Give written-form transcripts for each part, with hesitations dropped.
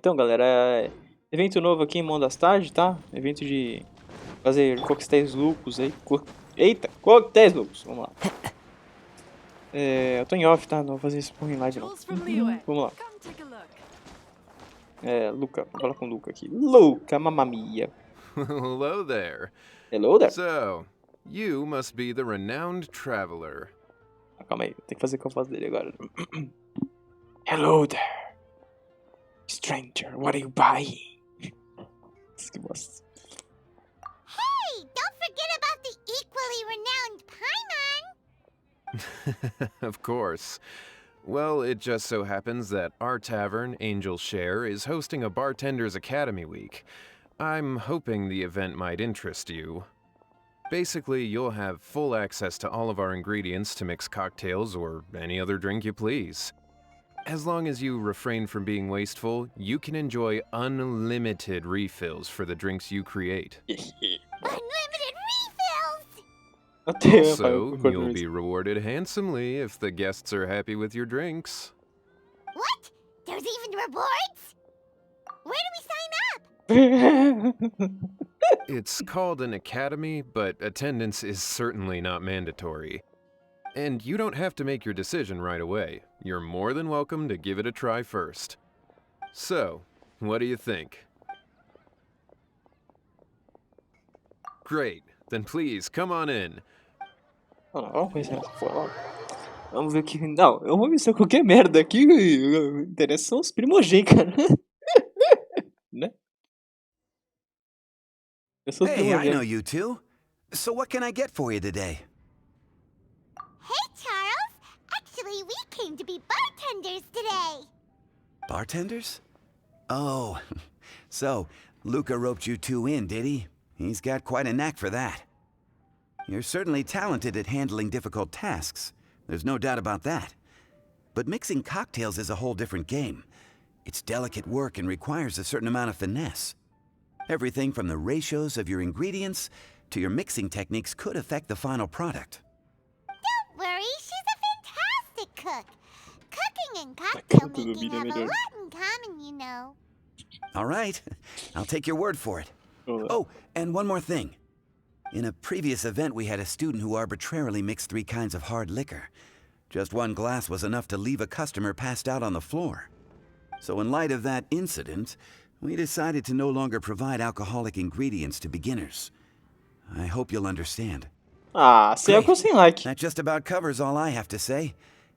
Então, galera, evento novo aqui em Mão das Tardes, tá? Evento de fazer coquetéis loucos aí. Eita, coquetéis loucos. Vamos lá. Eu tô em off, tá? Não vou fazer isso por em live, não. Vamos lá. Luca. Vou falar com o Luca aqui. Luca, mamma mia. Hello there. Hello there. So, you must be the renowned traveler. Calma aí, tem que fazer com a voz dele agora. Hello there. Stranger, what are you buying? Que bosta. Hey, don't forget about the equally renowned Paimon! Of course. Well, it just so happens that our tavern, Angel's Share, is hosting a Bartender's Academy week. I'm hoping the event might interest you. Basically, you'll have full access to all of our ingredients to mix cocktails or any other drink you please. As long as you refrain from being wasteful, you can enjoy unlimited refills for the drinks you create. Unlimited refills! Also, you'll be rewarded handsomely if the guests are happy with your drinks. What? There's even rewards? Where do we sign up? It's called an academy, but attendance is certainly not mandatory. And you don't have to make your decision right away. You're more than welcome to give it a try first. So, what do you think? Great, then please come on in. Vamos conhecer essa porra. Vamos ver aqui. Não, eu vou ver se é qualquer merda aqui. O interesse são os primogênitos, cara. Né? Hey, I know you two. So what can I get for you today? Hey, Charles! Actually, we came to be bartenders today! Bartenders? Oh, so Luca roped you two in, did he? He's got quite a knack for that. You're certainly talented at handling difficult tasks. There's no doubt about that. But mixing cocktails is a whole different game. It's delicate work and requires a certain amount of finesse. Everything from the ratios of your ingredients to your mixing techniques could affect the final product. Don't worry, she's a fantastic cook. Cooking and cocktail making have a lot in common, you know. All right, I'll take your word for it. Oh, and one more thing. In a previous event, we had a student who arbitrarily mixed 3 kinds of hard liquor. Just one glass was enough to leave a customer passed out on the floor. So in light of that incident, we decided to no longer provide alcoholic ingredients to beginners. I hope you'll understand. Sem álcool, sem like. That just about covers all I have to say.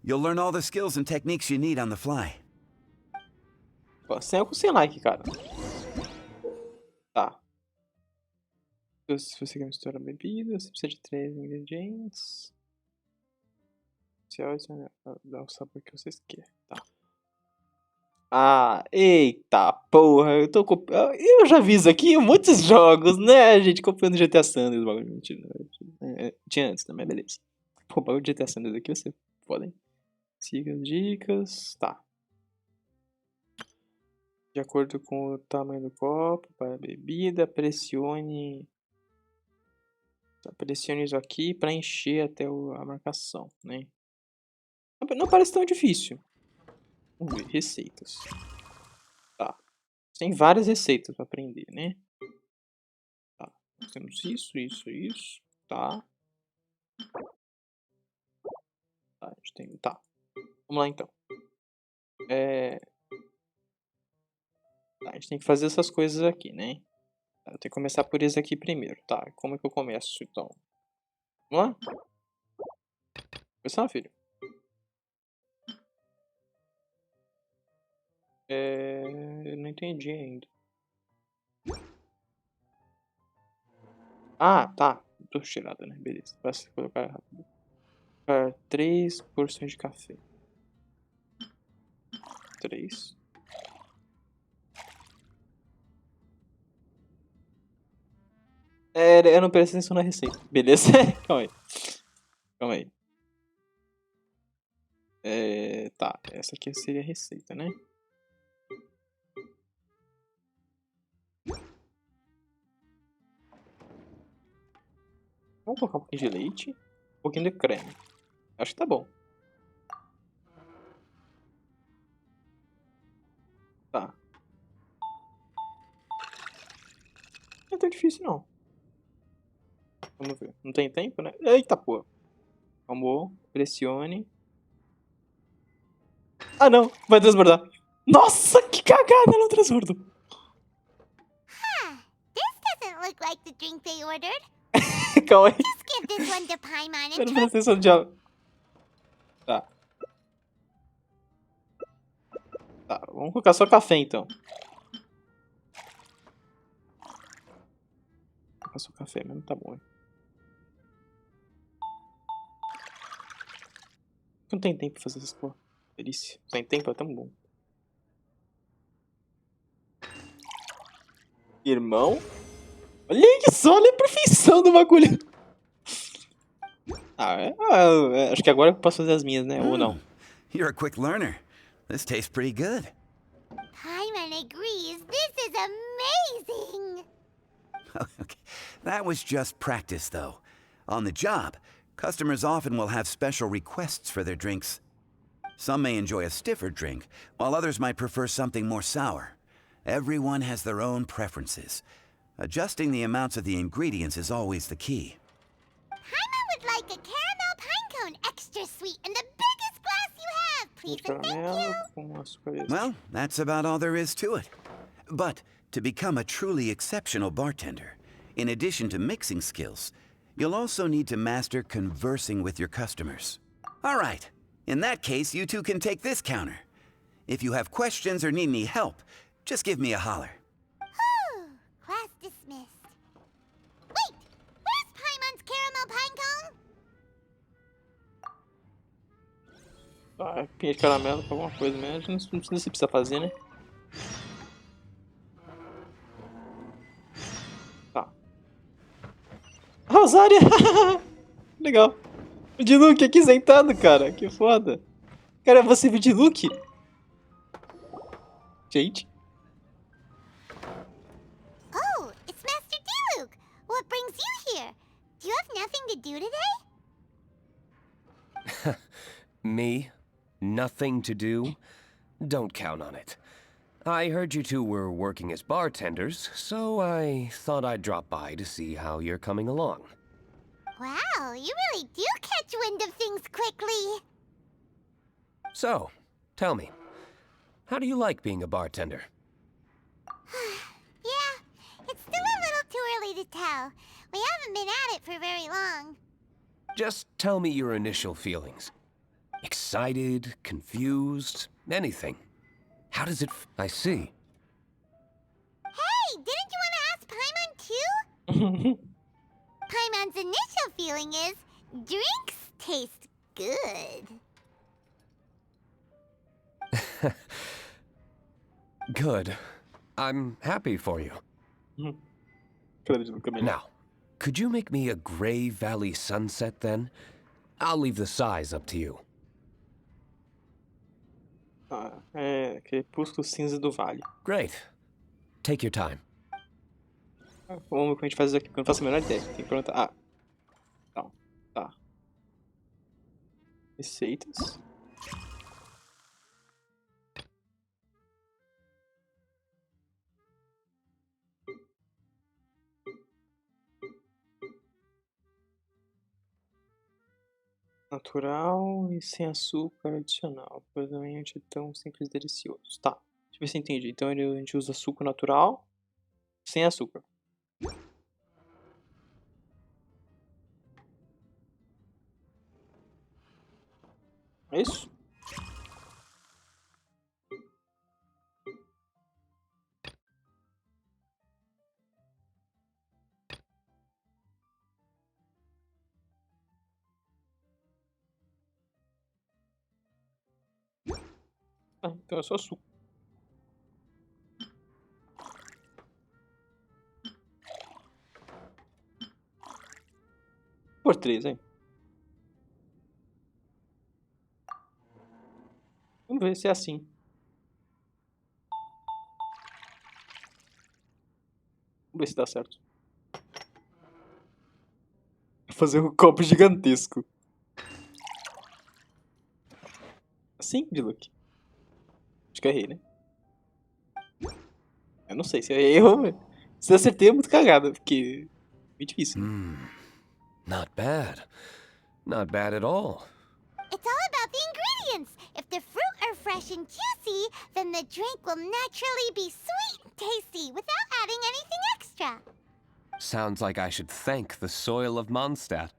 You'll learn all the skills and techniques you need on the fly. Sem álcool, sem like, cara. Tá. Se você quer misturar bebida, você precisa de 3 ingredientes. Dá o sabor que vocês querem. Tá. Eita porra, eu já vi isso aqui em muitos jogos, né? A gente copiando GTA Sanders, bagulho mentira. Tinha antes também, beleza. Pô, o bagulho de GTA Sanders aqui você podem. Siga as dicas, tá. De acordo com o tamanho do copo, para a bebida, pressione isso aqui para encher até a marcação, né? Não parece tão difícil. Vamos ver, receitas. Tá. Tem várias receitas para aprender, né? Tá. Nós temos isso. Tá. Tá, a gente tem... Tá. Vamos lá, então. Tá, a gente tem que fazer essas coisas aqui, né? Eu tenho que começar por esse aqui primeiro. Tá, como é que eu começo, então? Vamos lá? Começar, filho? Eu não entendi ainda. Tá. Tô cheirado, né? Beleza. Basta colocar rápido. 3 porções de café. 3. Eu não prestei atenção na receita. Beleza? Calma aí. Tá. Essa aqui seria a receita, né? Vamos colocar um pouquinho de leite. Um pouquinho de creme. Acho que tá bom. Tá. é tão difícil, não. Vamos ver. Não tem tempo, né? Eita, pô. Vamos. Pressione. Ah, não. Vai transbordar. Nossa, que cagada, ela transbordou. This doesn't look like the drink they ordered. Calma aí. Just give this one to Paimon Eu and não try. prestei atenção no diálogo. Tá. Tá, vamos colocar só café, então. Vou colocar só café mesmo, tá bom. Não tem tempo pra fazer essas porra. Delícia. Sem tempo é tão bom. Irmão? Olha aí só, olha a perfeição do bagulho. Acho que agora eu posso fazer as minhas, né? Ou não. You're a quick learner. This tastes pretty good. Paimon agrees. This is amazing. Okay. That was just practice, though. On the job, customers often will have special requests for their drinks. Some may enjoy a stiffer drink, while others might prefer something more sour. Everyone has their own preferences. Adjusting the amounts of the ingredients is always the key. Paimon would like a caramel pine cone, extra sweet, in the biggest glass you have, please and thank Caramelo you. com açúcar extra. Well, that's about all there is to it. But to become a truly exceptional bartender, in addition to mixing skills, you'll also need to master conversing with your customers. All right. In that case, you two can take this counter. If you have questions or need any help, just give me a holler. Whew, class dismissed. Wait, where's Paimon's caramel pine cone? Tá, pinha de caramelo pra alguma coisa mesmo. Não sei se precisa fazer, né? Tá. Rosária! Legal. O de Luke aqui sentado, cara. Que foda. Cara, você viu de Luke? Gente. Oh, it's Master Diluc. What brings you here? Do you have nothing to do today? Me? Nothing to do? Don't count on it. I heard you two were working as bartenders, so I thought I'd drop by to see how you're coming along. Wow, you really do catch wind of things quickly. So, tell me, how do you like being a bartender? Yeah, it's still a little too early to tell. We haven't been at it for very long. Just tell me your initial feelings. Excited, confused, anything. How does it I see. Hey, didn't you want to ask Paimon too? Paimon's initial feeling is drinks taste good. Good. I'm happy for you. Cara de Luke é melhor. Now, could you make me a Gray Valley sunset then? I'll leave the size up to you. Ah, é crepúsculo cinza do vale. Great. Take your time. Vamos ver como a gente faz isso aqui, porque eu não faço a menor ideia. Tem que perguntar. Ah. Não. Tá. Receitas. Natural e sem açúcar adicional. Provavelmente é tão simples e delicioso. Tá. Deixa eu ver se eu entendi. Então a gente usa açúcar natural sem açúcar. É isso? Ah, então é só açúcar. Por 3, hein? Vamos ver se é assim. Vamos ver se dá certo. Vou fazer um copo gigantesco. Assim, de Luke? Acho que eu errei, né? Eu não sei se eu errei ou... Se eu acertei é muito cagada, porque é muito difícil, né? Not bad. Not bad at all. It's all about the ingredients. If the fruit are fresh and juicy, then the drink will naturally be sweet and tasty without adding anything extra. Sounds like I should thank the soil of Mondstadt.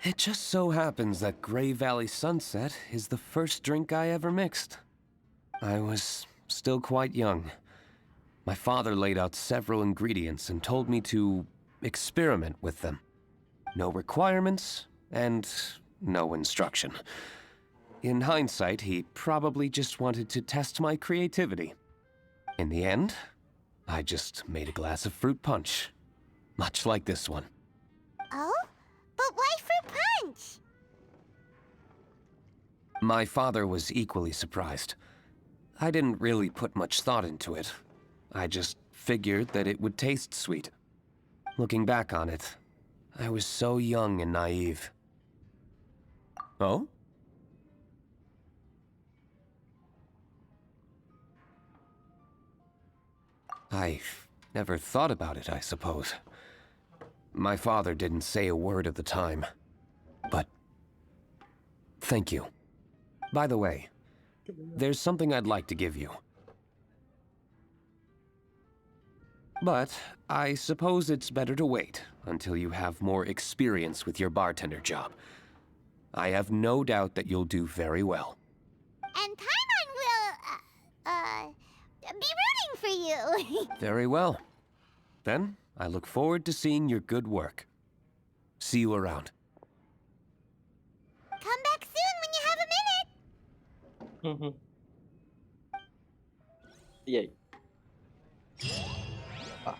It just so happens that Grey Valley Sunset is the first drink I ever mixed. I was still quite young. My father laid out several ingredients and told me to experiment with them. No requirements and no instruction. In hindsight, he probably just wanted to test my creativity. In the end, I just made a glass of fruit punch. Much like this one. Oh? But why fruit punch? My father was equally surprised. I didn't really put much thought into it. I just figured that it would taste sweet. Looking back on it, I was so young and naive. Oh? I never thought about it, I suppose. My father didn't say a word at the time. But thank you. By the way, there's something I'd like to give you. But I suppose it's better to wait until you have more experience with your bartender job. I have no doubt that you'll do very well. And Paimon will, be rooting for you. Very well. Then, I look forward to seeing your good work. See you around. Come back soon when you have a minute. Uhum. E aí? Tá.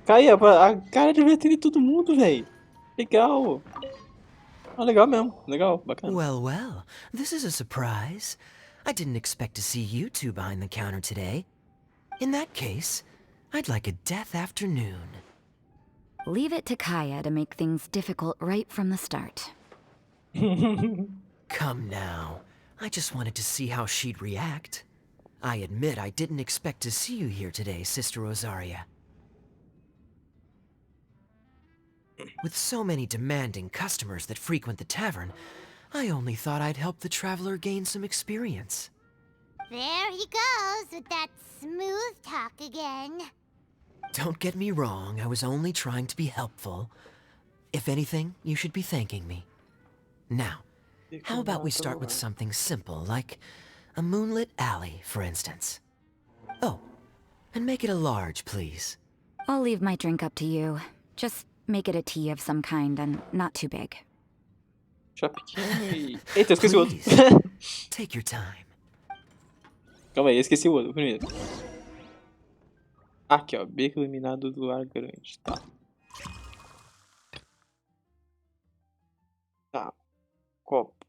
Caía, a cara devia ter de todo mundo, velho. Legal. Ah, legal mesmo. Legal, bacana. Well, well, this is a surprise. I didn't expect to see you two behind the counter today. In that case, I'd like a death afternoon. Leave it to Kaya to make things difficult right from the start. Come now. I just wanted to see how she'd react. I admit I didn't expect to see you here today, Sister Rosaria. With so many demanding customers that frequent the tavern, I only thought I'd help the traveler gain some experience. There he goes with that smooth talk again. Don't get me wrong, I was only trying to be helpful. If anything, you should be thanking me. Now, how about we start with something simple, like a moonlit alley, for instance? Oh, and make it a large, please. I'll leave my drink up to you. Just make it a tea of some kind and not too big. Já pequeno e... Eita, eu esqueci o outro. Please, take your time. Calma aí, eu esqueci o outro primeiro. Aqui, ó. Beco iluminado do ar grande. Tá. Tá. Copo.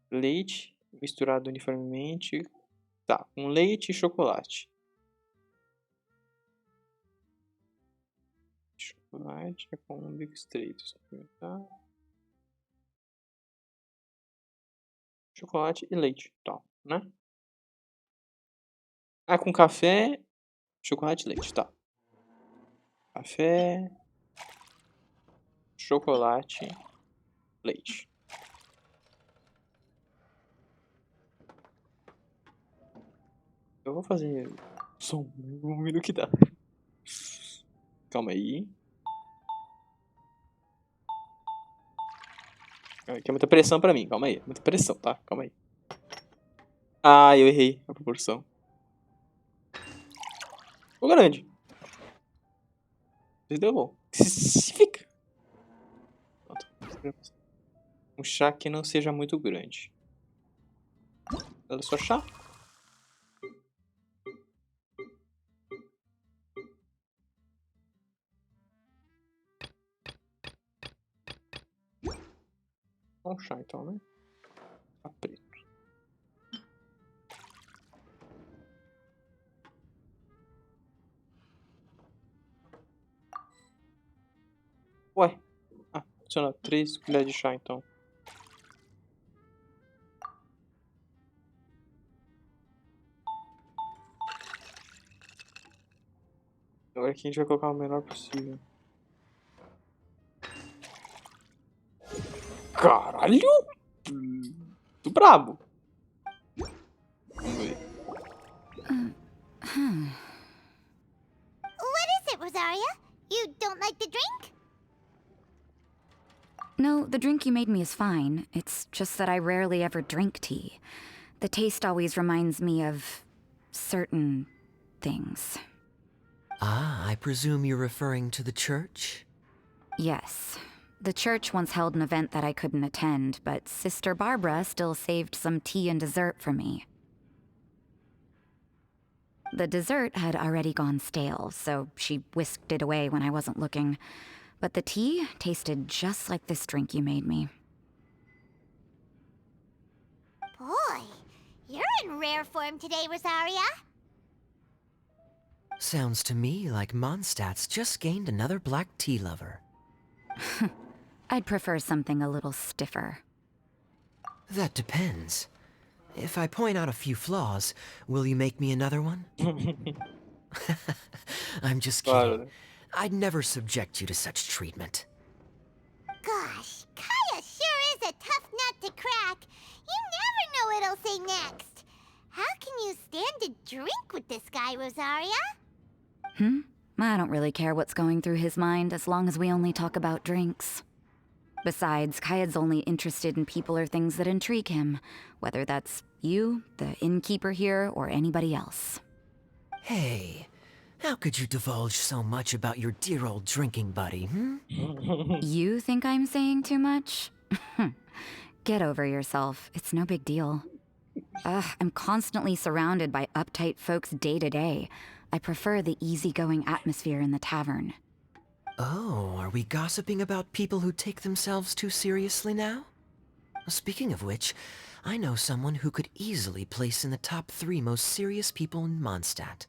Leite misturado uniformemente. Tá. Com leite e chocolate. Chocolate é com um bico estreito. Tá. Chocolate e leite. Tá. Né? Ah, com café, chocolate e leite. Tá. Café, chocolate, leite. Eu vou fazer som. Vamos ver no que dá. Calma aí. Aqui é muita pressão pra mim. Calma aí. Muita pressão, tá? Calma aí. Ah, eu errei a proporção. Ficou grande. Deu bom. Fica. Pronto. Um chá que não seja muito grande. Olha só, chá. Um chá então, né? Chá preto. Ué. Ah, adiciona 3 colheres de chá então. Agora aqui a gente vai colocar o menor possível. Caralho! Muito brabo. Vamos ver. What is it, Rosaria? You don't like the drink? No, the drink you made me is fine. It's just that I rarely ever drink tea. The taste always reminds me of certain things. Ah, I presume you're referring to the church? Yes. The church once held an event that I couldn't attend, but Sister Barbara still saved some tea and dessert for me. The dessert had already gone stale, so she whisked it away when I wasn't looking. But the tea tasted just like this drink you made me. Boy, you're in rare form today, Rosaria. Sounds to me like Mondstadt's just gained another black tea lover. I'd prefer something a little stiffer. That depends. If I point out a few flaws, will you make me another one? I'm just kidding. Claro. I'd never subject you to such treatment. Gosh, Kaya sure is a tough nut to crack. You never know what he'll say next. How can you stand to drink with this guy, Rosaria? I don't really care what's going through his mind as long as we only talk about drinks. Besides, Kayad's only interested in people or things that intrigue him, whether that's you, the innkeeper here, or anybody else. Hey, how could you divulge so much about your dear old drinking buddy, You think I'm saying too much? Get over yourself. It's no big deal. I'm constantly surrounded by uptight folks day to day. I prefer the easygoing atmosphere in the tavern. Oh, are we gossiping about people who take themselves too seriously now? Speaking of which, I know someone who could easily place in the top 3 most serious people in Mondstadt.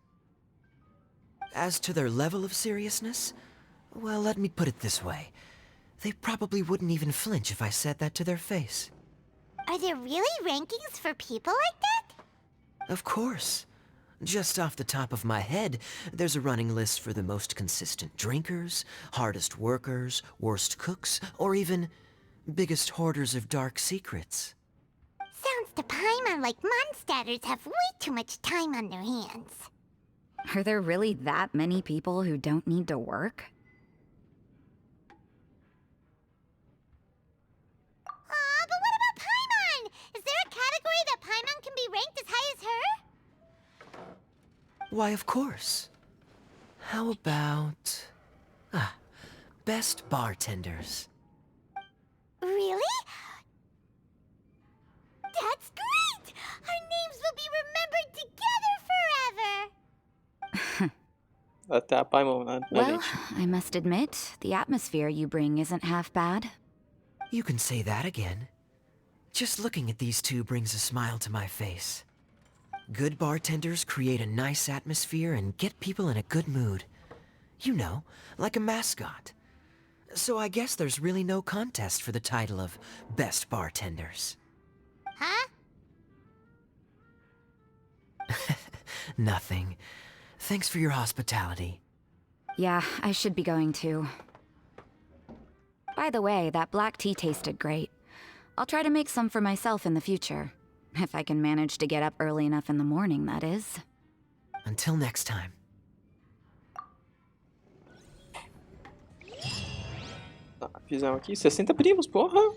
As to their level of seriousness, well, let me put it this way. They probably wouldn't even flinch if I said that to their face. Are there really rankings for people like that? Of course. Just off the top of my head, there's a running list for the most consistent drinkers, hardest workers, worst cooks, or even biggest hoarders of dark secrets. Sounds to Paimon like Mondstadters have way too much time on their hands. Are there really that many people who don't need to work? Aw, but what about Paimon? Is there a category that Paimon can be ranked as high as her? Why, of course. How about... best bartenders. Really? That's great! Our names will be remembered together forever! Até a Paimon, né? Well, I must admit, the atmosphere you bring isn't half bad. You can say that again. Just looking at these two brings a smile to my face. Good bartenders create a nice atmosphere and get people in a good mood. You know, like a mascot. So I guess there's really no contest for the title of Best Bartenders. Huh? Nothing. Thanks for your hospitality. Yeah, I should be going too. By the way, that black tea tasted great. I'll try to make some for myself in the future. If I can manage to get up early enough in the morning, that is. Until next time. Tá, fizemos aqui 60 primos, porra!